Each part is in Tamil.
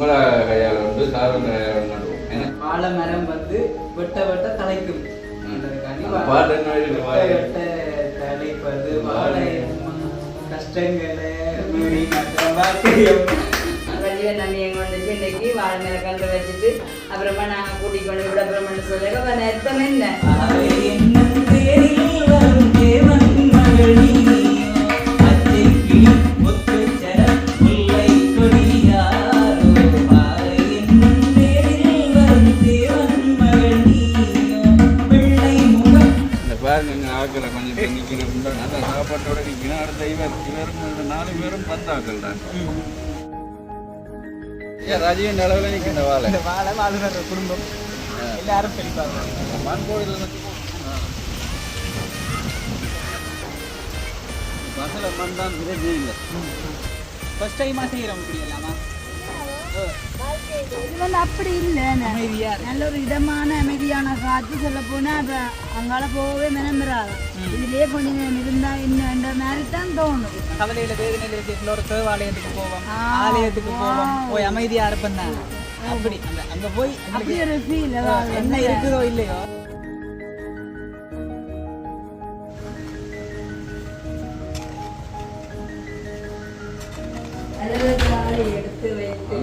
உங்கள கையால் வந்து சார்பு கையால் நடுவோம். வாழை மரம் வந்து வெட்ட வெட்ட தலைக்கும். பாட்டு என்ன வெட்ட தலைப்பது வாழை கஷ்டங்களை மீறி ரஜீவன் நம்பி எங்க வந்துச்சு இன்னைக்கு வாழை மேல கண்டு வச்சுட்டு அப்புறமா நாங்க கூட்டிக் கொண்டு விட அப்புறமா சொல்லுங்க நேரத்தம் என்ன கொஞ்சம் நிற்கணும் நல்ல சாப்பாட்டோட நிற்கணும். அடுத்த இவரும் 4 பேரும் பந்தாக்கள் தான். ராஜீவன் அளவில் நிற்கிற வாழை வாழ்கிற குடும்பம் எல்லாரும் பெரிப்பாங்க. மண் கோயில் மசாலா மண் தான் விரைவு இல்லை. ஃபர்ஸ்ட் டைமாக செய்கிறோம் இப்படி எல்லாமா? இது வந்து அப்படி இல்லை, நல்ல ஒரு இடமான அமைதியான காற்று சொல்ல போனா அப்ப அங்கால போகவே மெனம்பெறாது. இதுலயே கொஞ்சம் நேரம் இருந்தா இந்த மாதிரி தான் தோணும். கவலையில வேதனையில இருக்கிற ஒரு தேவாலயத்துக்கு போவோம், ஆலயத்துக்கு போவோம், போய் அமைதியா இருப்பேன் தான். அப்படி அங்க போய் அப்படி ஒரு ஃபீல் என்ன இருக்குதோ இல்லையோ. எடுத்து வைத்து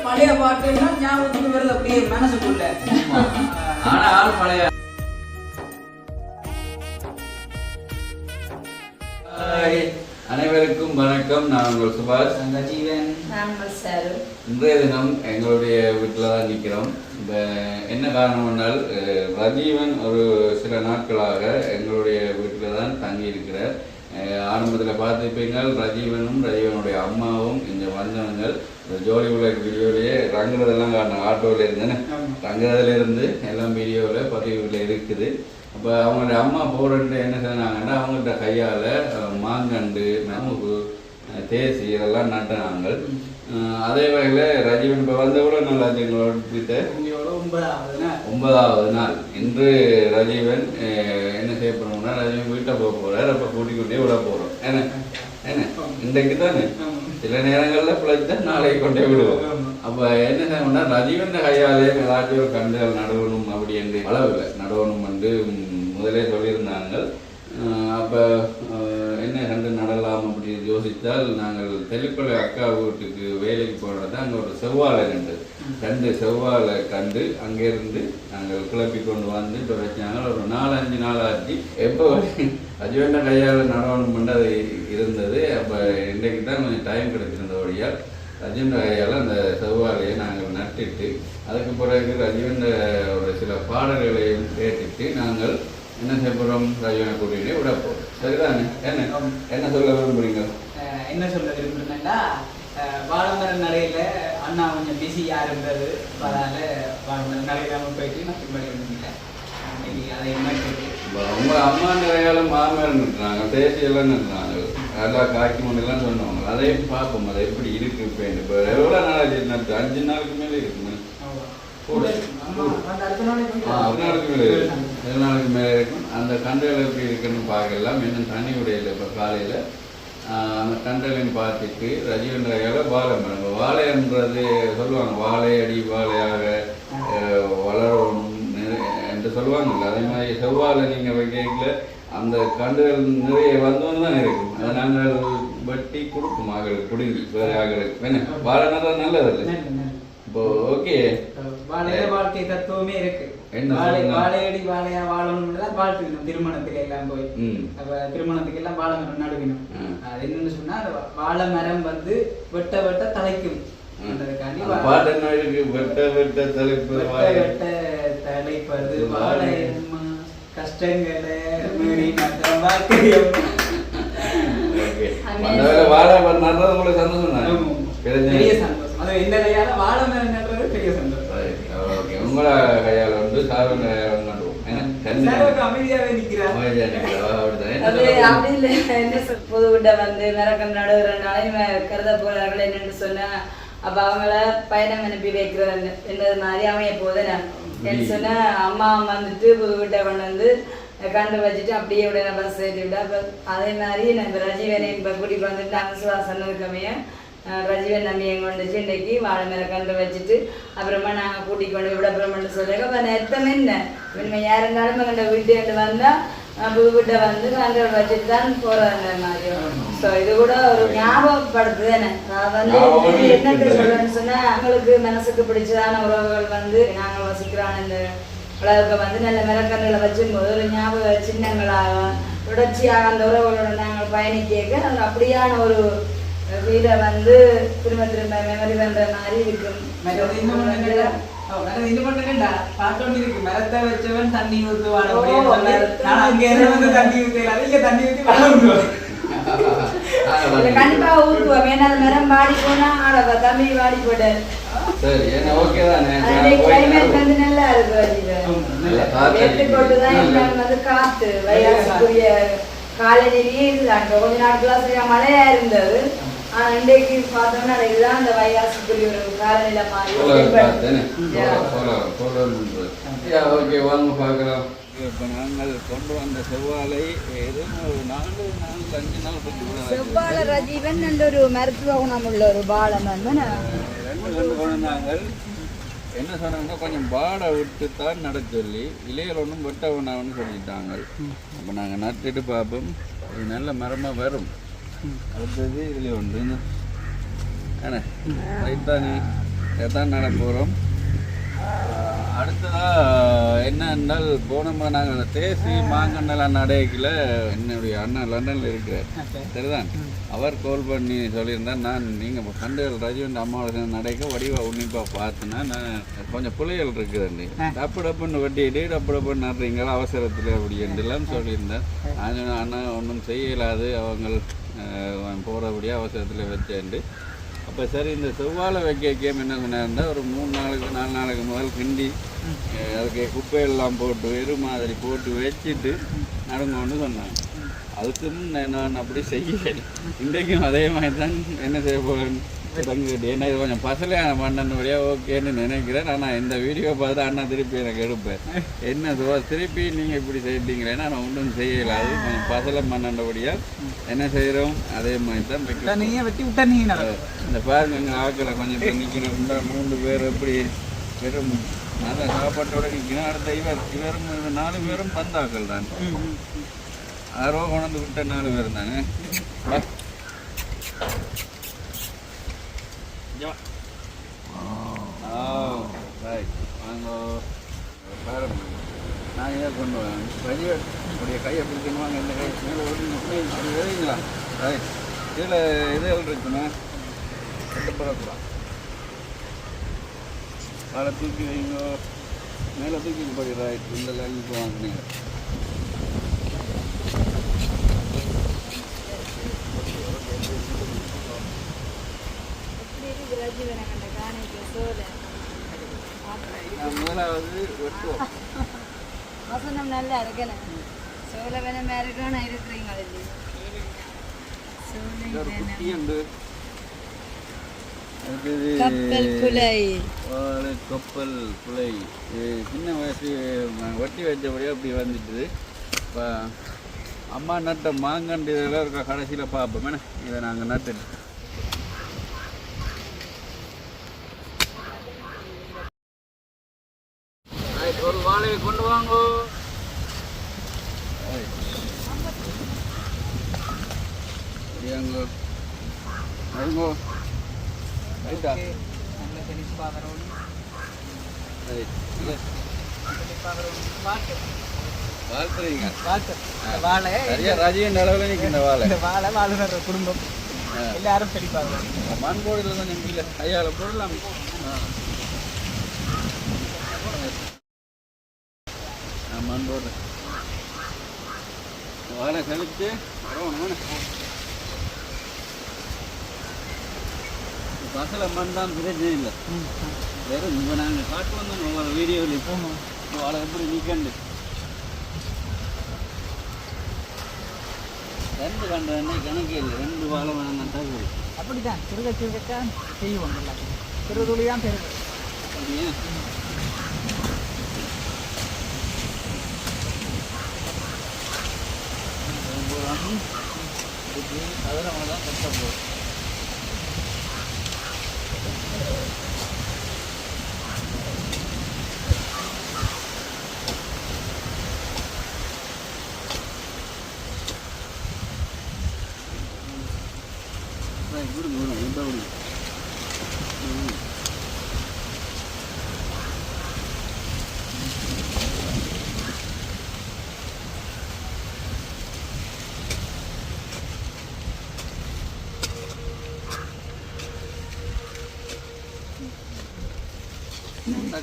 பழைய பாட்டுன்னா ஞாபகத்துக்கு வருது அப்படியே மனசுக்குள்ள. ஆனால் பழைய அனைவருக்கும் வணக்கம். நான் உங்கள் சுபாஷ். ரஜீவன். இன்றைய தினம் எங்களுடைய வீட்டில் தான் நிற்கிறோம். இப்போ என்ன காரணம்னால் ரஜீவன் ஒரு சில நாட்களாக எங்களுடைய வீட்டில் தான் தங்கியிருக்கிறார். ஆரம்பத்தில் பார்த்துப்பீங்கள் ரஜீவனும் ரஜீவனுடைய அம்மாவும் இங்கே வந்தவங்கள் ஜோலி உள்ள வீடியோலேயே ரங்குறதெல்லாம் காரணம். ஆட்டோவில் இருந்தேன்னு ரங்குறதுலேருந்து எல்லாம் வீடியோவில் பதிவுகளில் இருக்குது. அப்போ அவங்களுடைய அம்மா போகிறன்ட்டு என்ன செய்தாங்கன்னா அவங்கள்ட்ட கையால் மாங்கண்டு நமுகு தேசி இதெல்லாம் நட்டினாங்க. அதே வகையில் ரஜீவன் இப்போ வந்த கூட நல்லா எங்களோட 9வது நாள். இன்று ரஜீவன் என்ன செய்ய போகிறோம்னா ரஜீவன் வீட்டை போக போகிறார். அப்போ கூட்டிக்கொண்டே விட போகிறோம். என்ன இன்றைக்கு தானே சில நேரங்களில் பிழைச்சா நாளைக்கு கொண்டே விடுவோம். அப்போ என்ன செய்யணும்னா ரஜீவன் கையாலே ஏதாச்சும் ஒரு கண்டுகள் நடவணும் அப்படி என்று அளவில் நடவணும் என்று முதலே சொல்லியிருந்தாங்க. அப்போ என்ன கண்டு நடலாம் அப்படி யோசித்தால் நாங்கள் தெலுக்கொலை அக்கா வீட்டுக்கு வேலைக்கு போனது அங்கே ஒரு செவ்வாழை கண்டு செவ்வாழை கண்டு அங்கேருந்து நாங்கள் கிளப்பி கொண்டு வந்து வச்சாங்க. ஒரு 4-5 நாள் ஆச்சு. எப்போ ரஜீவன் கையால் நடவணும் அது இருந்தது. அப்போ இன்றைக்கு தான் கொஞ்சம் டைம் கிடைச்சிருந்தபடியால் ரஜீவன் கையால் அந்த செவ்வாழையை நாங்கள் நட்டுட்டு அதுக்கு பிறகு ரஜீவன் ஒரு சில பாடல்களையும் கேட்டுட்டு நாங்கள் என்ன செய்ய போகிறோம் ரஜீவனை கூட்டிகிட்டே விட போகிறோம். சரிதானே? என்ன சொல்ல விரும்புறீங்க? என்ன சொல்ல விரும்புறேன்னா வாழமரம் நடையில அண்ணா கொஞ்சம் பிஸியாக இருந்தது. அதனால வாழமரம் நடையிலாமல் போயிட்டு நான் பின்பற்றி இருந்தேன். அதை உங்கள் அம்மா நிறையால மாமரம் நிறுத்துறாங்க, தேசியெல்லாம் நிறுத்துறாங்க, எல்லாம் காய்ச்சி முன்னெல்லாம் சொன்னவங்க. அதையும் பார்ப்போம் அது எப்படி இருக்கு. இப்போ எவ்வளோ நாள் நட்டு 5 நாளுக்கு மேலே இருக்குமே. 7 நாளுக்கு மேலே இருக்கும். அந்த கன்றுகள் எப்படி இருக்குன்னு பார்க்கலாம். இன்னும் தனி உடையில் இப்போ காலையில் அந்த கன்றுகளையும் பார்த்துட்டு ரஜீவன் கையால் வாழை மரம் வாழைன்றது சொல்லுவாங்க, வாழை அடி வாழையாக வளரணும் என்று சொல்லுவாங்கல்ல. அதே மாதிரி செவ்வாழை நீங்கள் வைக்கல அந்த கன்றுகள் நிறைய வந்தோன்னு தான் இருக்கும். அதை நாங்கள் வெட்டி கொடுப்போம் ஆகளுக்கு பிடுங்கி வேறு ஆகளுக்கு. வேணும் வாழை தான் நல்லது இல்லை. இப்போ ஓகே வாழ்க்கை தத்துவமே இருக்கு. வாழையடி வாழையா வாழணும்னு தான் வாழ்த்துக்கணும். திருமணத்துக்கு எல்லாம் போய் அப்ப திருமணத்துக்கு எல்லாம் வாழை மரம் நடுவினும். அது என்னன்னு சொன்னா வாழை மரம் வந்து வெட்ட வெட்ட தலைக்கும். பாட்டு என்ன இருக்கு? வெட்ட வெட்ட தலைப்பு வெட்ட தலைப்பது வாழை கஷ்டங்களை மீறி வாழ்க்கையும். வாழை நடுறது உங்களுக்கு சந்தோஷம் தான், பெரிய சந்தோஷம். அது இந்த கையால வாழை மரம் நடுறது பெரிய சந்தோஷம். உங்கள கையால் வந்து சார்பு கையால் நடுவோம். அமைதியாவே நிக்கிறா. அது அப்படி இல்லை. என்ன புது வீட்டை வந்து மிரக்கம் நடுகிறனால கருத போறார்கள் என்னன்னு சொன்னா அப்ப அவங்கள பயணம் அனுப்பி வைக்கிறது என்னது மாதிரி அமைய போது என்ன சொன்னா அம்மா வந்துட்டு புது வீட்டை கொண்டு வந்து கண்டு வச்சுட்டு அப்படியே உடனே பஸ் ஏற்றி விட்டா. அப்ப அதே மாதிரி நம்ம ரஜீவனை இப்ப கூட்டிட்டு வந்துட்டு அங்கசுவாசன் இருக்கமைய ரஜீவன் நம்பி எங்க வந்துச்சு இன்னைக்கு வாழை மேல கண்டு வச்சுட்டு அப்புறமா நாங்க கூட்டிக் கொண்டு விட அப்புறமா சொல்லுங்க. அப்ப நெத்தமே என்ன இனிமே யார் இருந்தாலும் எங்கள்ட வீட்டு வந்தா புது வீட்டை வந்து கண்டு வச்சுட்டு தான் போறாங்க மாதிரி. ஸோ இது கூட ஒரு ஞாபகப்படுத்துது என்ன வந்து என்னத்தை சொல்றேன்னு சொன்னா அவங்களுக்கு மனசுக்கு பிடிச்சதான உறவுகள் வந்து நாங்கள் வசிக்கிறோம் இந்த உலகத்தை வந்து நல்ல மிளக்கண்களை வச்சும்போது ஒரு ஞாபக சின்னங்களாக தொடர்ச்சியாக அந்த உறவுகளோட நாங்கள் பயணிக்க அது அப்படியான ஒரு வீடை வந்து திரும்ப திரும்ப மெமரி பண்ற மாதிரி இருக்கும். மரத்தை வச்சவன் தண்ணி ஊத்துவான். தண்ணி ஊத்தி கண்டிப்பா ஊத்துவோம். ஏன்னா அந்த மரம் வாடி போனா ஆடப்பா தம்பி வாடி போட்டாரு. கிளைமேட் வந்து நல்லா இருக்கு. வந்து காத்து வயசுக்குரிய காலநிலையே இதுதான். கொஞ்ச நாட்களா சரியா மழையா இருந்தது. ஆனா இன்றைக்கு பார்த்தோம்னா இதுதான் அந்த வைகாசிக்குரிய ஒரு காலநிலை மாதிரி. நாங்கள் கொண்டு வந்த செவ்வாழை செவ்வாழ ரஜீவன் நல்ல ஒரு மருத்துவ குணம் உள்ள ஒரு பாலம் வந்து நாங்கள் என்ன சொன்னாங்க கொஞ்சம் பாடை விட்டு தான் நட சொல்லி இலையில் ஒன்றும் வெட்ட வேணாம்னு சொல்லிட்டாங்க. அப்போ நாங்கள் நட்டுட்டு பார்ப்போம் இது நல்ல மரமாக வரும். அடுத்தது இதில் ஒன்று ஏன்னா ரைட்டானே எதான் நட போகிறோம். அடுத்ததாக என்ன என்றால் போனோமா நாங்கள் தேசி மாங்கண்ணெல்லாம் நடைக்கில் என்னுடைய அண்ணன் லண்டனில் இருக்கிறார் சரிதான். அவர் கால் பண்ணி சொல்லியிருந்தார் நான் நீங்கள் கண்டுகள் ரஜீவன் அம்மாவோட நடைக்க வடிவா உன்னிப்பாக பார்த்தேன்னா நான் கொஞ்சம் பிள்ளைகள் இருக்குதுண்டு டப்பு டப்புன்னு வெட்டிட்டு டப்பு டப்புன்னு நடுறீங்களா அவசரத்தில் அப்படின்ட்டுலாம் சொல்லியிருந்தேன். அண்ணா ஒன்றும் செய்யலாது அவங்க போகிறபடியாக அவசரத்தில் வச்சேன்ட்டு. அப்போ சரி இந்த செவ்வாழை வைக்க கேம் என்ன சொன்னாருந்தா ஒரு 4 நாளுக்கு முதல் கிண்டி அதுக்கு குப்பையெல்லாம் போட்டு வெறு மாதிரி போட்டு வச்சுட்டு நடங்கன்னு சொன்னாங்க. அதுக்கும் நான் அப்படி செய்யலை. இன்றைக்கும் அதே மாதிரி தான் என்ன செய்ய போகிறேன்னு தங்கிட்டு ஏன்னா இது கொஞ்சம் பசலையான மண்ணனுடைய ஓகேன்னு நினைக்கிறேன். ஆனால் இந்த வீடியோ பார்த்து அண்ணா திருப்பி எனக்கு எடுப்பேன் என்ன திருப்பி நீங்கள் இப்படி செய்யிட்டீங்களே நான் ஒன்றும் செய்யலை. அது கொஞ்சம் பசலை மண்ணண்டபடியாக என்ன செய்கிறோம் அதே மாதிரி தான் வெட்டி விட்டீங்க. இந்த பாருங்க எங்கள் ஆக்களை கொஞ்சம் இப்போ நிற்கணும் 3 பேர் எப்படி வெறும் நல்ல சாப்பாட்டோட நிற்கணும். அடுத்த இவரும் 4 பேரும் பந்தாக்கள் தான். 6 கொண்டு விட்ட 4 பேர் தாங்க. வாங்க பாருங்க நான் ஏன் கொண்டு வரேன் ரஜீவன் உடைய கையை பிடிக்கணும். வாங்க இந்த கை மேலே அப்படி வருவீங்களா ரைட். கீழே இதுகள் இருக்குண்ணா கட்டுப்படக்கூடாது. காலை தூக்கி வைங்க மேலே தூக்கி போய் ரைட். இந்த லைனுக்கு வாங்கினீங்க முதலாவது வெட்டுவோம். வசனம் நல்லா இருக்கேன். சோழ வேணா இருக்கணும் இருக்கிறீங்க கப்பல் குலை சின்ன வயசு வட்டி வச்சபடியாக அப்படி வந்துட்டுது. இப்போ அம்மா நட்ட மாங்கண்டு இதெல்லாம் இருக்க கடைசியில் பார்ப்போம். இதை நாங்கள் நட்டுட்டு ஒரு வாழையை கொண்டு வாங்கோ. ரைட்டா ரஜினி அளவில் நிற்கின்ற வாழை குடும்பம் எல்லாரும் செழிப்பாங்க. மண் போடுறது கொஞ்சம் இல்லை கையால் போடலாம். மண் போடுறேன் வாழை கழிச்சு வரணும். பசல மண் தான் பிரச்சனை இல்லை. வெறும் இப்போ நாங்கள் காட்டு வந்தோம் ஒவ்வொரு வீடியோவில். இப்போ வாழை எப்படி நிற்கண்டு 2 கண்டா கணக்கு இல்லை 2 வாழை வேணும் தகவல் அப்படிதான் சிறுக செய்வோம் எல்லாத்தையும் சிறு துளி தான் பெருகு அப்படியே அதனால தான் கஷ்டப்படும்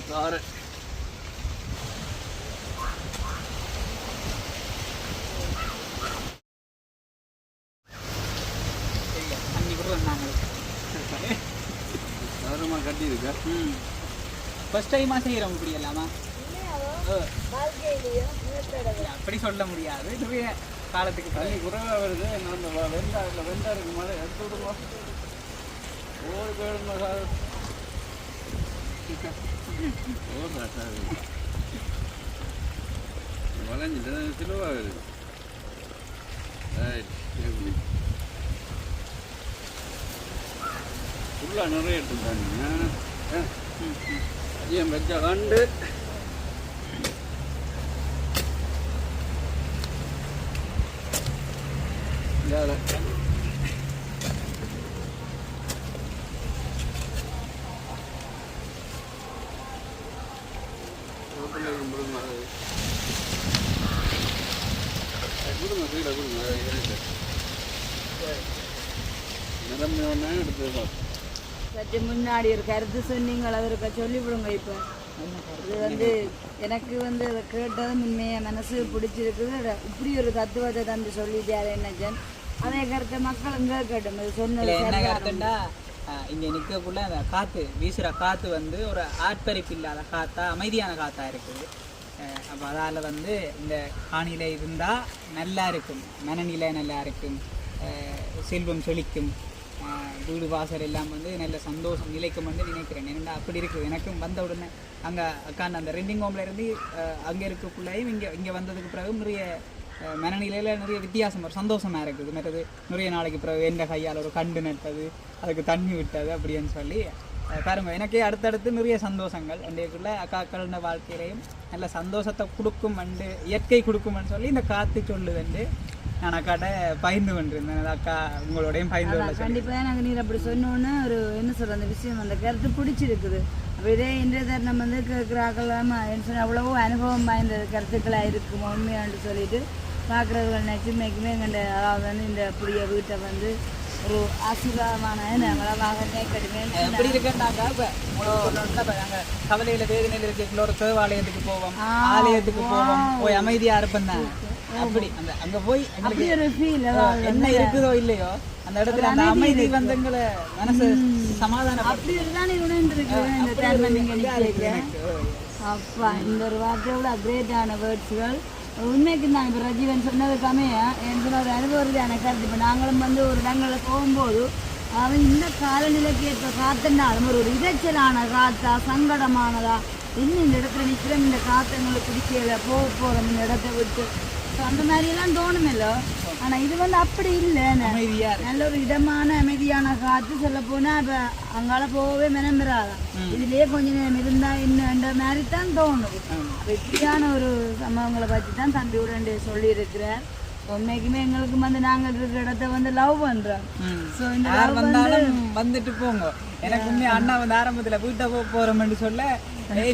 காரு தண்ணி கூட நாங்கள் கவரமாக கட்டியிருக்கா ஃபர்ஸ்ட் டைமாக செய்கிறோம் இப்படி எல்லாமா அப்படி சொல்ல முடியாது நிறைய காலத்துக்கு தண்ணி குறைவாக வருது நம்ம வெண்டாருக்கு மேலே எடுத்து விடுவோம் ஓடி போயிடுமா சார் ஓடுறா சார் வளைஞ்சிட்டு சிலுவாகுது ரைட் எப்படி ஃபுல்லாக நிறைய எடுத்துட்டாங்க ஏன் வச்சா கண்டு கொடுங்க கீழே கொடுங்க நிரம்பினா எடுத்து சற்று முன்னாடி ஒரு கருத்து சொன்னீங்க அதற்கு சொல்லிவிடுங்க இப்போ இது வந்து எனக்கு வந்து அதை கேட்டதும் உண்மையாக மனசு பிடிச்சிருக்குது இப்படி ஒரு தத்துவத்தை தந்து சொல்லிட்டாரு என்னஜன் அதே கருத்தை மக்களும் கேட்கட்டும் இது சொன்னது என்ன கருத்துண்டா இங்கே நிற்கக்குள்ள அந்த காற்று வீசுகிற காற்று வந்து ஒரு ஆட்பரிப்பு இல்லாத காற்றா அமைதியான காற்றா இருக்குது அப்போ அதால் வந்து இந்த காணியில் இருந்தால் நல்லா இருக்கும் மனநிலை நல்லா இருக்கும் செல்வம் செழிக்கும் வீடு வாசல் எல்லாம் வந்து நல்ல சந்தோஷம் நிலைக்கும் வந்து நினைக்கிறேன் ஏன்னா அப்படி இருக்குது எனக்கும் வந்த உடனே அங்கே அக்காண்ட அந்த ரெண்டிங் ஹோமில் இருந்து அங்கே இருக்கக்குள்ளையும் இங்கே வந்ததுக்கு பிறகு நிறைய மனநிலையில் நிறைய வித்தியாசம் ஒரு சந்தோஷமாக இருக்குது மற்றது நிறைய நாளைக்கு பிறகு எந்த கையால் ஒரு கண்டு நட்டது அதுக்கு தண்ணி விட்டது அப்படின்னு சொல்லி பாருங்க எனக்கே அடுத்தடுத்து நிறைய சந்தோஷங்கள் அன்றைக்குள்ள அக்காக்களோட வாழ்க்கையிலையும் நல்ல சந்தோஷத்தை கொடுக்கும் அண்டு இயற்கை கொடுக்கும்னு சொல்லி இந்த காற்று சொல்லுதுண்டு நான் அக்காட்ட பகிர்ந்து கொண்டிருந்தேன் அக்கா உங்களோடையும் பகிர்ந்து கொள்ள கண்டிப்பாக எனக்கு நீர் அப்படி சொன்னோன்னு ஒரு என்ன சொல்கிற அந்த விஷயம் அந்த கருத்து பிடிச்சிருக்குது அப்போ இதே இன்றைய தருணம் வந்து கேட்குறாக்கலாமா என்ன சொன்னால் அவ்வளவோ அனுபவம் வாய்ந்த கருத்துக்களாக இருக்குமா உண்மையான்னு சொல்லிட்டு பார்க்குறவர்கள் நிச்சயமைக்குமே எங்கள்ட அதாவது வந்து இந்த புதிய வீட்டை வந்து ஒரு ஆசீர்வாதமான வளமாக கட்டுமே எப்படி இருக்கேன்னாக்கா இப்போ நாங்கள் கவலையில் வேதனையில் இருக்கிற ஒரு தேவாலயத்துக்கு போவோம் ஆலயத்துக்கு போவோம் போய் அமைதியாக இருப்பேன் தான் அப்படி அந்த அங்கே போய் அப்படி ஒரு ஃபீல் என்ன இருக்குதோ இல்லையோ அந்த இடத்துல அந்த அமைதி வந்தங்களை மனசு சமாதானம் அப்படி இருந்தால் நீ உணர்ந்துருக்கு இந்த தருணம் நீங்கள் அப்பா இந்த ஒரு வார்த்தையோட கிரேட்டான வேர்ட்ஸுகள் உண்மைக்கு தான் இப்போ ரஜீவன் சொன்னதுக்காமே எனக்கு ஒரு அனுபவம் கருத்து இப்போ நாங்களும் வந்து ஒரு இடங்களில் போகும்போது அவன் இந்த காலநிலைக்கு ஏற்ற காற்றுனாலும் ஒரு இறைச்சலான காற்றா சங்கடமானதா இன்னும் இந்த இடத்துல நிற்கிறோம் இந்த காற்று எங்களுக்கு பிடிக்கல போகிறோம் இந்த இடத்த விட்டு ஸோ அந்த மாதிரியெல்லாம் தோணுமில்ல ஆனால் இது வந்து அப்படி இல்லை நல்ல ஒரு இடமான அமைதியான காற்று சொல்ல போனால் இப்போ அங்கால போகவே மெனம்பெறாதான் இதுலேயே கொஞ்ச நேரம் இருந்தால் என்னன்ற மாதிரி தான் தோணுது அப்போ இப்படியான ஒரு சம்பவங்களை பற்றி தான் தம்பி உடனே சொல்லியிருக்கிறார் உண்மைக்குமே எங்களுக்கு வந்து நாங்கள் இருக்கிற இடத்த வந்து லவ் பண்ணுறோம் ஸோ இந்த லவ் வந்தாலும் வந்துட்டு போங்க எனக்கு உண்மை அண்ணா வந்து ஆரம்பத்தில் வீட்டை போகிறோம்னு சொல்ல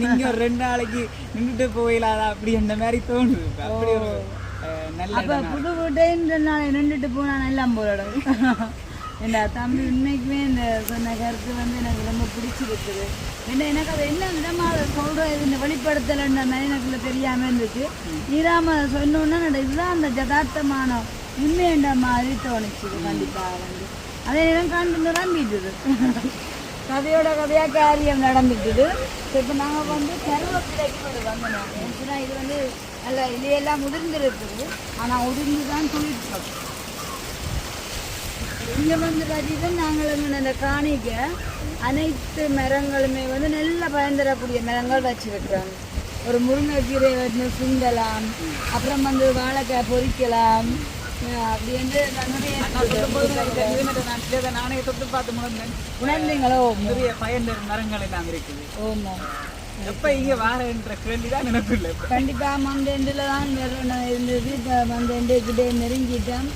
நீங்கள் ஒரு 2 நாளைக்கு நின்றுட்டு போயிடலாதா அப்படி அந்த மாதிரி தோணுது அப்படி ஒரு அப்போ புது வீட்டைன்ற நாளை நின்றுட்டு போனால் எல்லாம் போராடும் இந்த தம்பி உண்மைக்குமே இந்த சொன்ன கருத்து வந்து எனக்கு ரொம்ப பிடிச்சிருக்குது ஏன்னா எனக்கு அது என்ன விதமாக சொல்கிறோம் இது இந்த வெளிப்படுத்தலைன்ற மாதிரி எனக்குள்ள தெரியாமல் இருந்துச்சு நீராம சொன்னோன்னா இதுதான் அந்த யதார்த்தமான உண்மைன்ற மாதிரி தோணுச்சு கண்டிப்பாக வந்து அதே நேரம் கண்டு நிரம்பிட்டுது கதையோட கதையாக காரியம் நடந்துட்டுது இப்போ நாங்கள் வந்து கருவேப்பிலைக்கு வந்தோம் ஏன்னா இது வந்து நல்ல இலையெல்லாம் உதிர்ந்துருக்குது ஆனால் உதிர்ந்து தான் துளிர்ச்சோம் இங்கே வந்து பார்த்தீங்கன்னா நாங்கள் அந்த காணிக்க அனைத்து மரங்களுமே வந்து நல்ல பயன் தரக்கூடிய மரங்கள் வச்சிருக்கிறோம். ஒரு முருங்கைக்கீரை வந்து சுண்டலாம், அப்புறம் வந்து வாழைக்காய் பொரிக்கலாம். அப்படி வந்து நானே தொட்டு பார்த்து உணர்ந்தீங்களோ நிறைய பயன் தரும் மரங்கள் எல்லாம் இருக்குது. ஓமா எப்ப இங்க வாரன்ற கேள்விதான் எனக்கு இல்லை. கண்டிப்பா மண்டேண்டில் தான் இருந்தது. இப்போ மண்டேண்டுக்கிட்டே நெருங்கிட்டோம்.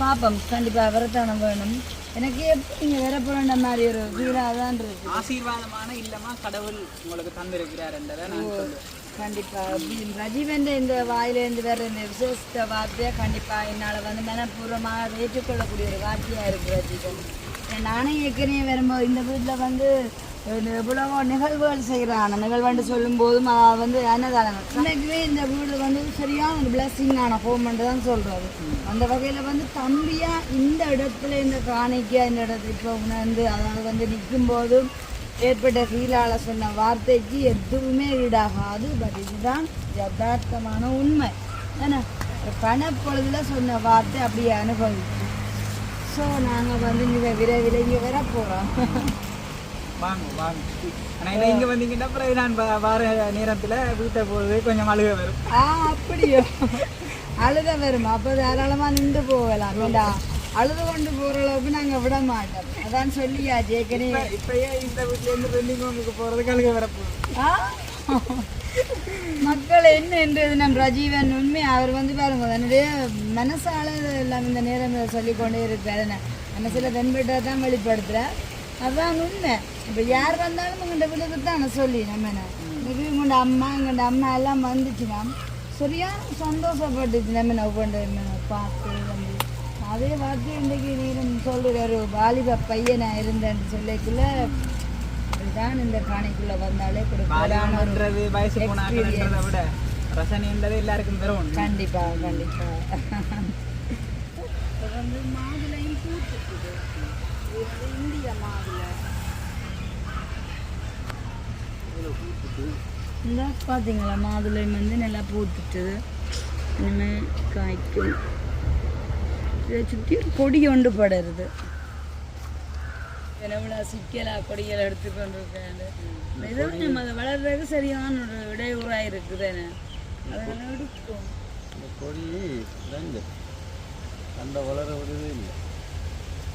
பார்ப்போம், கண்டிப்பா வரத்தானம் வேணும். எனக்கு எப்போ நீங்கள் வர போகிற மாதிரி ஒரு வீடாக தான் இருக்கு. ஆசீர்வாதமான இல்லமா கடவுள் உங்களுக்கு தந்திருக்கிறார் என்றதை நான் சொல்லுவேன். கண்டிப்பாக ரஜீவன் இந்த வாயிலேருந்து வேற இந்த விசேஷ வார்த்தையாக கண்டிப்பாக என்னால் வந்து மனப்பூர்வமாக ஏற்றுக்கொள்ளக்கூடிய ஒரு வார்த்தையாக இருக்குது ரஜீவன். நானே ஏற்கனவே வரும்போது இந்த வீட்டில் வந்து எவ்வளவோ நிகழ்வுகள் செய்கிறான். நிகழ்வுன்னு சொல்லும்போதும் வந்து அன்னதானம் இன்னைக்குமே இந்த வீடு வந்து சரியான ஒரு பிளஸ்ஸிங்கான ஹோம்ன்ட்டு தான் சொல்கிறது. அந்த வகையில் வந்து தம்பியாக இந்த இடத்துல இந்த காணிக்க இந்த இடத்துல இப்போ உணர்ந்து அதாவது வந்து நிற்கும்போதும் ஏற்பட்ட ஃபீலால் சொன்ன வார்த்தைக்கு எதுவுமே ஈடாகாது. பட் இதுதான் யதார்த்தமான உண்மை. ஏன்னா பணப்பொழுதில் சொன்ன வார்த்தை அப்படியே அனுபவிச்சு. ஸோ நாங்கள் வந்து இங்கே விரைவில் இங்கே வர போகிறோம். வாங்க வாங்க. ஆனால் இங்கே வந்தீங்கன்னா அப்புறம் நான் வார நேரத்தில் வீட்டை போகிறது கொஞ்சம் அழுக வரும். அப்படியோ அழுத வரும். அப்போ தாராளமாக நின்று போகலாம். வேண்டாம் அழுது கொண்டு போகிற அளவுக்கு நாங்கள் விட மாட்டோம். அதான் சொல்லியாச்சு ஏற்கனவே. இப்பயே இந்த வீட்டிலேருந்து பெண்டிங் ஹோமுக்கு போகிறதுக்கு அழுக வரப்போகுது. மக்கள் என்ன என்றது நம் ரஜீவன் உண்மை அவர் வந்து பாருங்க என்னுடைய மனசால எல்லாம் இந்த நேரம் சொல்லிக்கொண்டே இருக்காரு. மனசில் தென்பட்டதை தான் வெளிப்படுத்துகிறேன். அதான் உண்மை. இப்போ யார் வந்தாலும் எங்கள்கிட்ட விழுது தான் சொல்லி நம்ம என்ன எங்கள்ட அம்மா எல்லாம் வந்துச்சுன்னா சரியான சந்தோஷப்பட்டுச்சு. நம்ம ஒவ்வொன்று பார்த்து வந்து அதே வார்த்தை இன்றைக்கு நீரும் சொல்லுறாரு. வாலிப பையனை இருந்தேன்னு சொல்லிக்குள்ள இதுதான் இந்த காணிக்குள்ளே வந்தாலே கொடுக்குறது வயசு போனாங்கிறத விட ரசனைன்றது எல்லாருக்கும் தரும். கண்டிப்பாக கண்டிப்பாக. வந்து மாதுளையும் பூத்துக்குது. இந்திய மாதுளை இந்த பார்த்தீங்களா மாதுளை வந்து நல்லா பூத்துட்டுது. இனிமேல் காய்க்கும். இதை சுற்றி கொடி ஒன்று படுறது. எவ்வளோ சிக்கலாக கொடிகளை எடுத்துக்கொண்டு இருக்காங்க. ஏதோ நம்ம அதை வளர்றதுக்கு சரியான ஒரு இடையூறாக இருக்குது. அதெல்லாம் எடுக்கும் கொடி அந்த வளர விடவே இல்லை.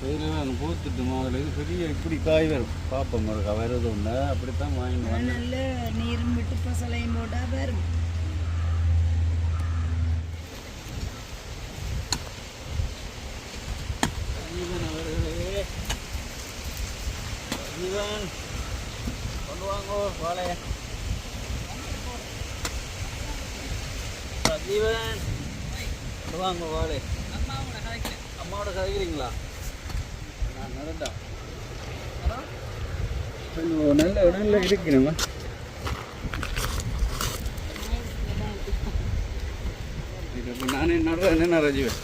வெயிலாம் பூத்துட்டு மாதிரி பெரிய இப்படி காய் வரும். பார்ப்போம் வருது ஒன்று அப்படித்தான் வாங்கிட்டு நல்ல நீரும் விட்டு பசலையும் போட்டால் வரும். கொண்டு வாங்கோ வாழைய ஜீவன் கொண்டு வாங்க வாழை. அம்மாவோட கதைக்கிறீங்களா? நான் நடந்தா நல்ல இடம்ல இருக்கு. நம்ம நானே நடுறேன். என்ன ராஜீவன்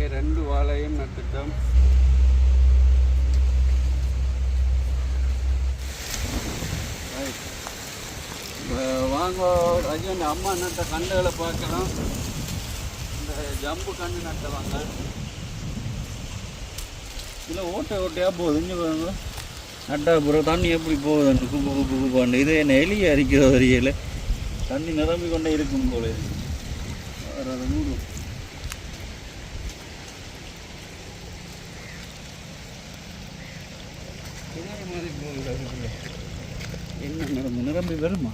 இங்கே 2 வாழையும் நட்டுட்டோம். வாங்க ரஜினி அம்மா நட்ட கண்டுகளை பார்க்கலாம். இந்த ஜம்பு கண்டு நட்டவாங்க. இதில் ஓட்டையாக போகுது. இங்கே பாருங்க, நட்டா அப்புறம் தண்ணி எப்படி போகுது குப்பு குப்பு குப்பாண்டு. இது என்ன எலியை அரிக்கிற வரையில் தண்ணி நிரம்பி கொண்டே இருக்கும் போல. அதை மூடும். இதே மாதிரி போகுது. அதுக்குள்ள என்ன நிரம்பி வருமா?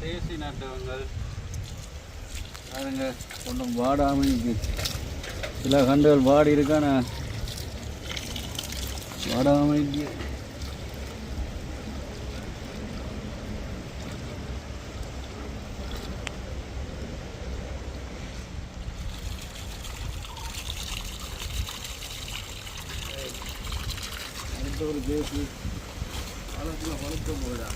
தேசி நட்டவங்கள் பாருங்க, ஒன்றும் வாடாமல் சில கண்டுகள் வாடி இருக்கான வாடாமல் அடுத்த ஒரு தேசி காலத்தில் வளர்க்க போயிடா.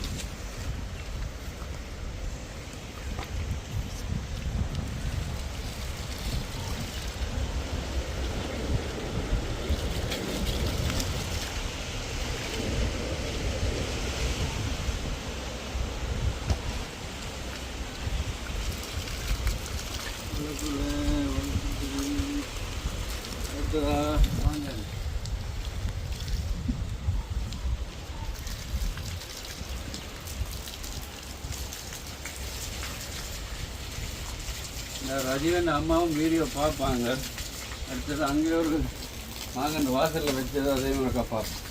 ரஜிவன் அம்மாவும் வீடியோ பார்ப்பாங்க. அடுத்தது அங்கே ஒரு மாங்கன்று வாசலில் வச்சது அதையும் ஒருக்கா பார்ப்போம்.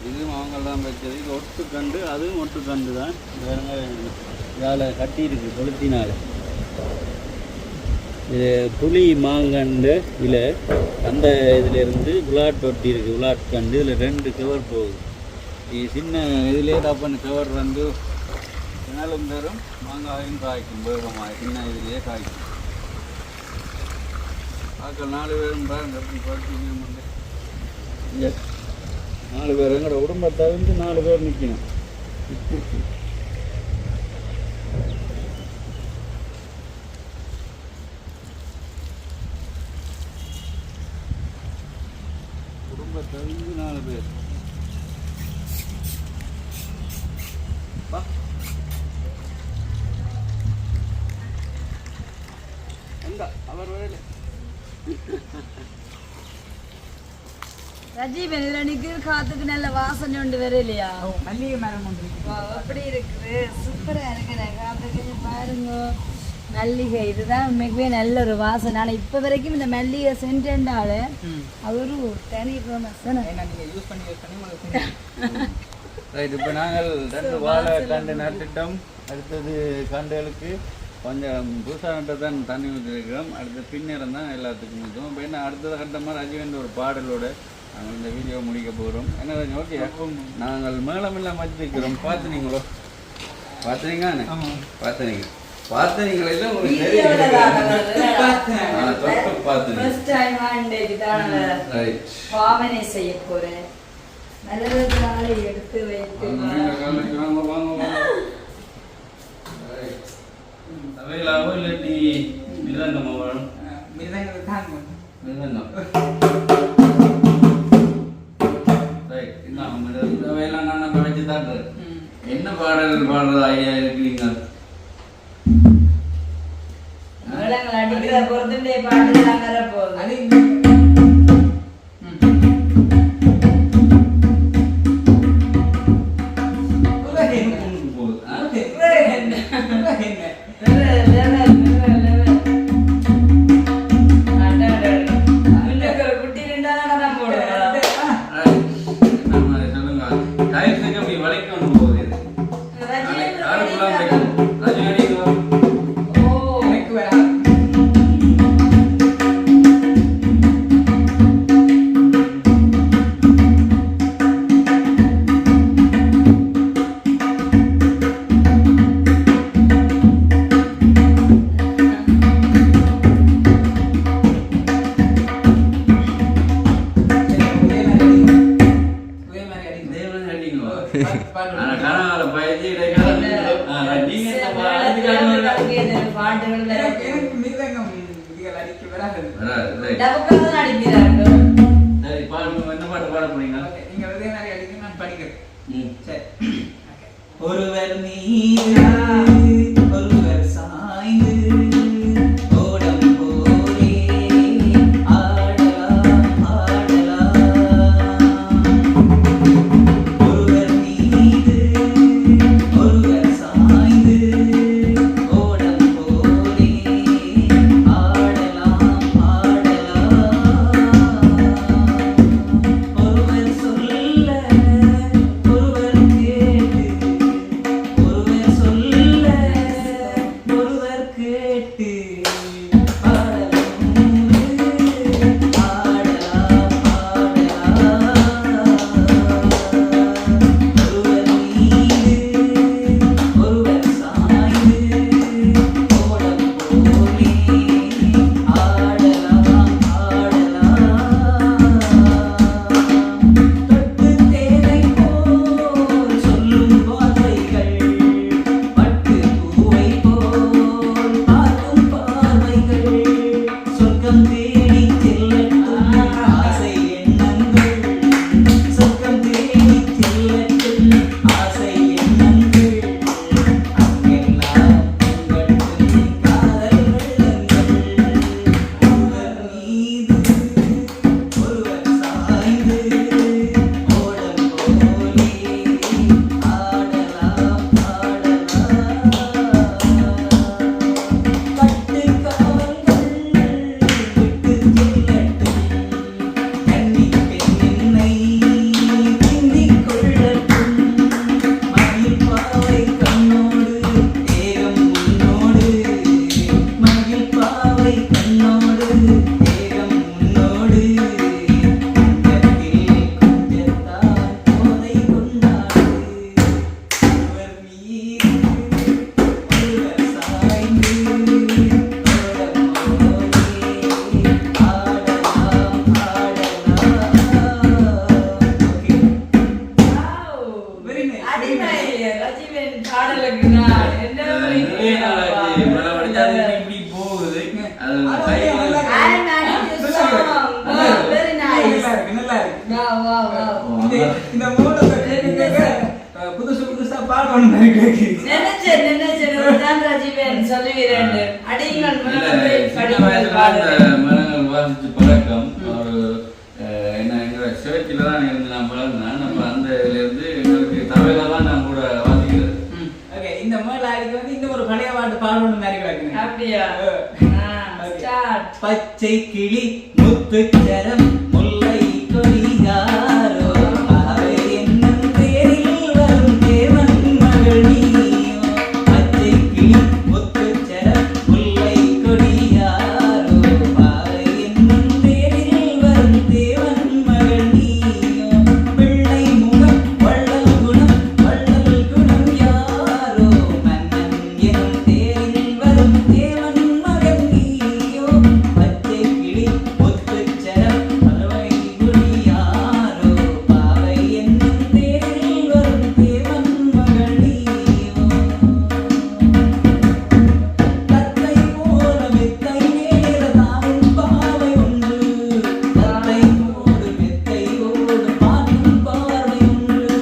இதுவும் அவங்கெல்லாம் வச்சது. இது ஒட்டு கண்டு, அதுவும் ஒட்டு கண்டு தான். வேலை கட்டியிருக்கு கொளுத்தினால. இது புளி மாங்கண்டு இதில் அந்த இதிலேருந்து விளாட் ஒட்டி இருக்குது. விளாட் கண்டு இதில் 2 கவர் போகுது. இது சின்ன இதிலே தப்பான கவர் வந்து கிணலும் தரும், மாங்காயும் காய்க்கும். வேகமாக சின்ன இதிலேயே காய்க்கும். பார்க்க 4 பேரும் பாருங்க எப்படி பார்த்தீங்க. இங்கே 4 பேர் எங்களோட குடும்பத்தை வந்து 4 பேர் நிற்கணும். குடும்பத்தை வந்து 4 பேர். அவர் வேலை ரஜீவன் இதுல நிக்கிற காத்துக்கு நல்ல வாசனை உண்டு வேற இல்லையா? மல்லிகை மரம் ஒன்று அப்படி இருக்குது. சூப்பரா இருக்குது காத்துக்கு. பாருங்க, மல்லிகை இதுதான் உண்மைக்குமே நல்ல ஒரு வாசனை. ஆனால் இப்போ வரைக்கும் இந்த மல்லிகை சென்றாலே அவரு தனி ப்ரோமஸ் யூஸ் பண்ணி ரைட். இப்போ நாங்கள் 2 வாழை கண்டு நட்டுட்டோம். அடுத்தது கண்டுகளுக்கு கொஞ்சம் புதுசாக நட்டதான் தண்ணி ஊற்றிருக்கிறோம். அடுத்த பின்னேரம் தான் எல்லாத்துக்கும் ஊற்றுவோம். இப்போ என்ன அடுத்தது கட்டமாக ரஜிவன் ஒரு பாடலோட நாங்கள் இந்த வீடியோ முடிக்க போகிறோம். என்ன ஓகே, நாங்கள் மேளமெல்லாம் வச்சுருக்கிறோம். பார்த்துனீங்களோ? பார்த்துனீங்க பார்த்தீங்களா? பாவனை செய்ய போறேன். நல்ல எடுத்து வைத்து அவைகளாவோ இல்லாட்டி மிருதங்கமா வரும்? மிருதங்கம் தான் மிருதங்கம். ரைட். இந்த அவையெல்லாம் நான் நம்ம வச்சு தாட்டுறேன். என்ன பாடல் பாடுறது ஐடியா இருக்கிறீங்க? அடிக்கிற பொறுத்துடைய பாட்டு தான் வரப்போகுது. அது சொல்லுங்க. டைல்ஸுக்கு அப்படி வளைக்கணும் போகுது. ஆனா கனகால பயிற்சி இடைக்கால நீங்க என்ன பாட்டுகள் எனக்கு மிருதங்கம் இதுகள் அடிக்க வராது. டபுக்காக அடிக்கிறாங்க. சரி பாடுங்க, என்ன பாட்டு பாட போறீங்க? நீங்க அதே மாதிரி அடிக்க நான் படிக்கிறேன். சரி. ஒருவர் மீது ஒருவர் சாய்ந்து ஓடம் போலே ஆடலாம் ஆடலாம். ஒருவர் மீது ஒருவர் சாய்ந்து ஓடம் போலே ஆடலாம் ஆடலாம். ஒருவர் சொல்ல ஒருவர் கேட்டு ஒருவர் சொல்ல ஒருவர் கேட்டு ஆடலாம் ஆடலாம் ஆடலாம். ஒருவர் மீது ஒருவர் சாய்ந்து ஓடம் போலே ஆடலாம் ஆடலாம். தொட்டு தேனை போல் சொல்லும் வார்த்தைகள் பட்டு பூவை போல் பார்க்கும் பார்வைகள் சொர்க்கம் தேடி செல்லட்டும் ஆசை எண்ணங்கள் சொர்க்கம் தேடி செல்லட்டும் ஆசை எண்ணங்கள் அங்கெல்லாம் பொங்கட்டும் காதல் வெள்ளங்கள். ஒருவர் மீது ஒருவர் சாய்ந்து ஓடம் போலே ஆடலாம் ஆடலாம். பட்டு கால்கள் விட்டு செல்லட்டும் கன்னிப் பெண்ணை பின்னிக் கொள்ளட்டும். மயில் பாவை கண்ணோடு தேகம் முன்னோடு மயில் பாவை கண்ணோடு தேகம் முன்னோடு. அங்கத்தில் கொஞ்சத்தான் போதை கொண்டாடு. ஒருவர் மீது ஒருவர் சாய்ந்து ஓடம் போலே ஆடலாம் ஆடலாம். Very nice. அடிமை ரஜினியின் பாடலுக்கு நான் என்ன நிறைய நாள் ஆச்சு, இவ்வளவு படிச்சாது இப்படி போகுது. அது கையில I managed the song. Wow, very nice. நல்லா இருக்கு, நல்லா இருக்கு. Wow, wow, wow. இந்த மூலத்தை கேட்க புதுசு புதுசா பாடணும் இருக்கு. நினைச்சேன் தான் ரஜினியின் சொல்லுகிறேன். அடிங்கள் இல்ல, மனதை சின்ன வயசுல அந்த மரங்கள் வாசிச்சு பழக்கம். ஒரு என்ன எங்க சிவச்சில தான் இருந்து நான் பழகினேன். நம்ம அந்த இதுல இருந்து எங்களுக்கு தவையில தான் நான் கூட வாசிக்கிறது. ஓகே, இந்த மேலாடிக்கு வந்து இந்த ஒரு பழைய பாட்டு பாடணும் மாதிரி கிடக்குங்க. அப்படியா? ஸ்டார்ட். பச்சை கிளி முத்துச்சரம் முல்லை கொடியாரோ பாவை என்னும் பேரில் வரும் தேவன் மகள் நீயோ. பச்சை கிளி முத்துச்சரம் முல்லை கொடியாரோ பாவை என்னும் பேரில் வரும் தேவன் மகள் நீயோ. பிள்ளை முகம் வள்ளல் குணம் யாரோ மன்னன் எனும் தேரில் வரும் தேவன் மகள் நீயோ. பச்சை கிளி முத்துச்சரம் பறவை கொடியாரோ பாவை என்னும் தேரில் வரும் தேவன் மகள் நீயோ. தத்தை போல மெத்தை நேர தாவும் பாவை ஒன்று தத்தை போடு மெத்தையோடு பார்க்கும் பார்வை ஒன்று.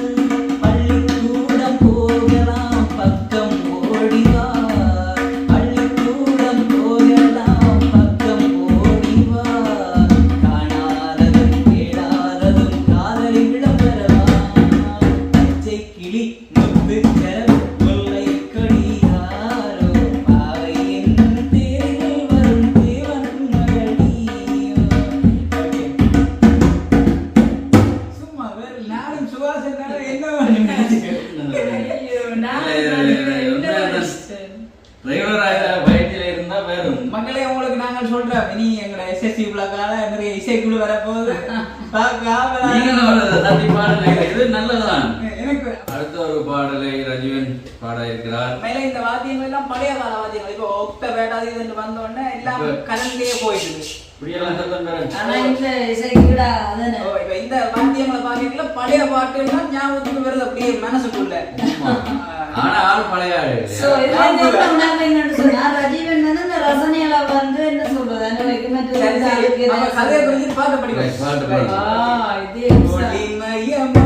பள்ளிக்கூடம் போகலாம் பக்கம் ஓடிவா பள்ளிக்கூடம் போகலாம் பக்கம் ஓடிவா. காணாததும் கேளாததும் காதலி விளம்பரமா. பச்சை கிளி முத்துச்சரம் முல்லை கொடியாரோ பாவை என்னும் தேரில் வரும் தேவன் மகள் நீயோ. சும்மா வேற நானும் சுவாசம் என்ன பண்ணுங்க. ஐயோ, நான் ரெகுலராக பயிற்சியில இருந்தா வேறும். மக்களே, உங்களுக்கு நாங்கள் சொல்றோம், இனி எங்களோட எஸ்எஸ்சி பிள்ளைக்கால நிறைய இசைக்குழு வரப்போகுது. நீங்களும் அவ்வளவு தட்டி பாடலை இது நல்லதுதான். எனக்கு அடுத்த ஒரு பாடலை ரஜீவன் பாட இருக்கிறார். மேல இந்த வாத்தியங்கள் எல்லாம் பழைய கால வாத்தியங்கள். இப்போ ஒக்ட வேடாது இதுன்னு வந்த உடனே எல்லாம் இப்ப- கலந்தே போயிடுது. இப்படியெல்லாம் சத்தம் வேற. ஆனா இந்த இசைக்குடா அதானே ஓ, இப்ப இந்த வாத்தியங்களை பாக்கல பழைய பாட்டு எல்லாம் ஞாபகத்துக்கு வருது அப்படியே மனசுக்குள்ள. ஆனா ஆள் பழைய ஆளு இல்லையா? சோ இதுல உணர்வு என்னன்னு சொன்னா ரஜீவன் வந்து இந்த ரசனையில வந்து என்ன சொல்றது அந்த வைக்கமற்ற சரி, சரி. நம்ம கதையை குறித்து பாட்டு படிக்கலாம். பாட்டு பாடு. இது ஒளிமயமான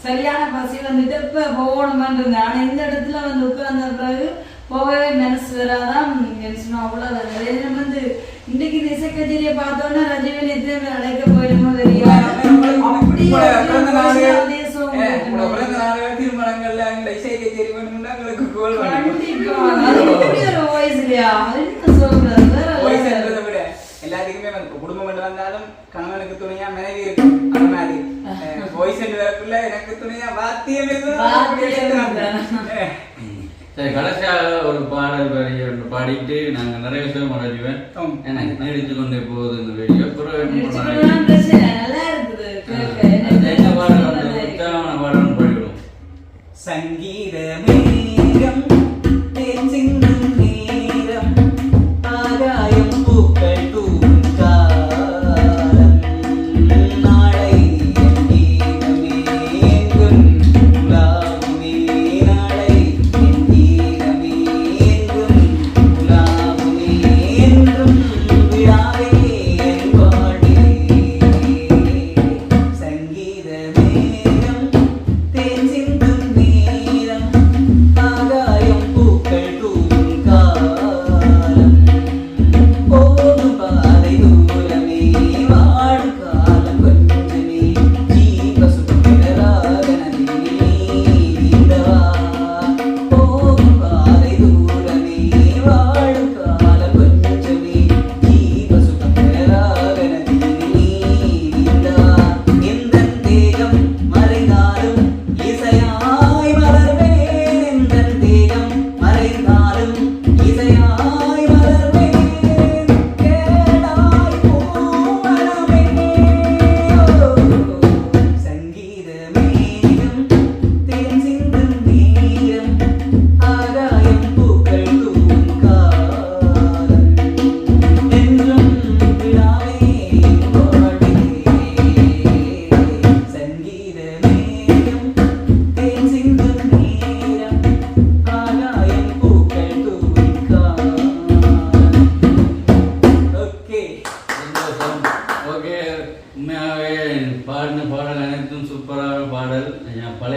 சரியான பசி வந்துட்டு இப்ப போகணுமான்னு இருந்தேன். ஆனா இந்த இடத்துல வந்து உட்கார்ந்த பிறகு போகவே மனசு வராதான். அவ்வளவு நம்ம வந்து இன்னைக்கு இந்த இசை கச்சேரியை பார்த்தோன்னா ரஜினி எத்தனை அழைக்க போயிடுமோ திருமணங்கள்ல இசை கச்சேரி வேணும்னா எங்களுக்கு கோல் எல்லாத்துக்குமே குடும்பம் என்று வந்தாலும் கணவனுக்கு துணையா மனைவி இருக்கும். அந்த மாதிரி வாய்ஸ் என்று வரக்குள்ள எனக்கு துணையா வாத்தியம் சரி, கடைசியா ஒரு பாடல் வரி ஒன்று பாடிட்டு நாங்க நிறைய விஷயம் அடைஞ்சுவேன். எனக்கு நீடிச்சு கொண்டே போகுது இந்த வீடியோ. நல்லா இருக்குது. உற்சாகமான பாடல் பாடிவிடும். சங்கீத மேகம் தேஞ்சிங்கும் நேரம் ஆகாயம் பூக்கள் தூவும் காலம் நாளை என் ஈரமே எங்கும் உலாவுமே நாளை என் ஈரமே எங்கும் உலாவுமே என்றும் விழாவே என் வாழ்வே சங்கீத மேகம் தேஞ்சிங்கும் நேரம்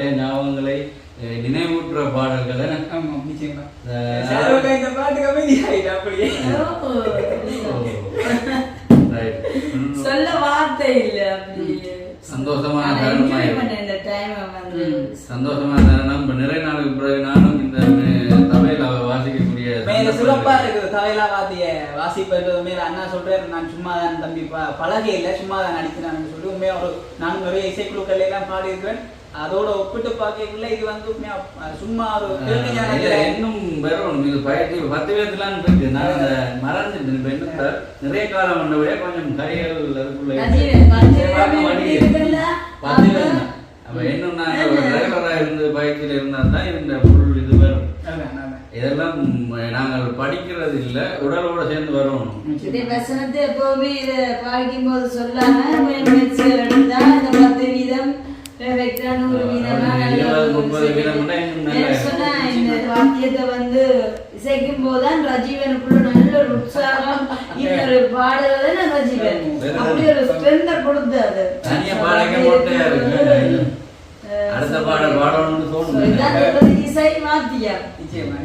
பழைய ஞாபகங்களை நினைவூட்டுற பாடல்கள் தானே? ஆமா நிச்சயமா. சாரோட இந்த பாட்டுக்கு அமைதியாயிட்டா அப்படியே. சொல்ல வார்த்தை இல்ல அப்படியே. சந்தோஷமான தருணம். இந்த டைம் வந்து சந்தோஷமான தருணம். இப்ப நிறைய நாளுக்கு பிறகு நானும் இந்த தவையில வாசிக்கக்கூடிய மேல சிறப்பா இருக்குது. தவையில வாசிப்பது மேல அண்ணா சொல்றாரு, நான் சும்மா தான் தம்பி பழகே இல்லை, சும்மா தான் நடிக்கிறான்னு சொல்லி உண்மையா நானும் நிறைய இசைக்குழுக்கள் எல்லாம் பாடி இருக்கிறேன். அதோட ஒப்பிட்டு பார்க்கல இது வந்து சும்மா ஒரு இன்னும் வெறும் இது 10 பேர்த்துலான்னு இருக்கு. நான் அந்த மறந்துட்டேன். நிறைய காலம் வந்தபடியா கொஞ்சம் கைகள் அதுக்குள்ள அப்ப இன்னும் நாங்கள் டிரைவரா இருந்து பயிற்சியில இருந்தால்தான் இந்த பொருள் இது வரும். இதெல்லாம் நாங்கள் படிக்கிறது இல்லை, உடலோட சேர்ந்து வரணும். வசனத்தை எப்பவுமே இதை பாடிக்கும் போது சொல்லாம இந்த 10 வீதம் வாத்தியத்தை வந்து இசைக்கும் போதுதான் ரஜீவனுக்குள்ள நல்ல ஒரு உற்சாகம், இன்னொரு பாடல ரஜீவன் அப்படி ஒரு ஸ்ட்ரென்த் கொடுத்தாரு. அடுத்த பாடல் பாடணும்னு தோணும். இசை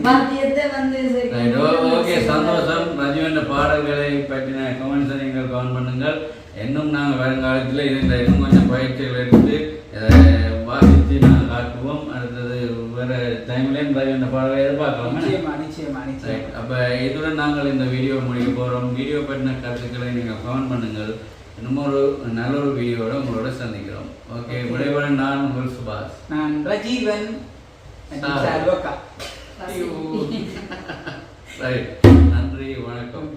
வாத்தியத்தை வந்து ஓகே, சந்தோஷம். ரஜீவன் பாடல்களை பற்றின கமெண்ட்ஸை நீங்கள் கமெண்ட் பண்ணுங்கள். இன்னும் நாங்கள் வருங்காலத்தில் இதில் இன்னும் கொஞ்சம் பயிற்சிகள் எடுத்து வாசித்து நாங்கள் காட்டுவோம். அடுத்தது வேறு டைம்லேயும் ரஜீவன் பாடலை எதிர்பார்க்கலாம். அப்போ இதுடன் நாங்கள் இந்த வீடியோ முடிக்க போகிறோம். வீடியோ பற்றின கருத்துக்களை நீங்கள் கமெண்ட் பண்ணுங்கள். இன்னும் ஒரு நல்ல ஒரு வீடியோட உங்களோட சந்திக்கிறோம். ஓகே, விடைபெறும். நான் உங்கள் சுபாஷ். நான் ரஜீவன். நன்றி, வணக்கம்.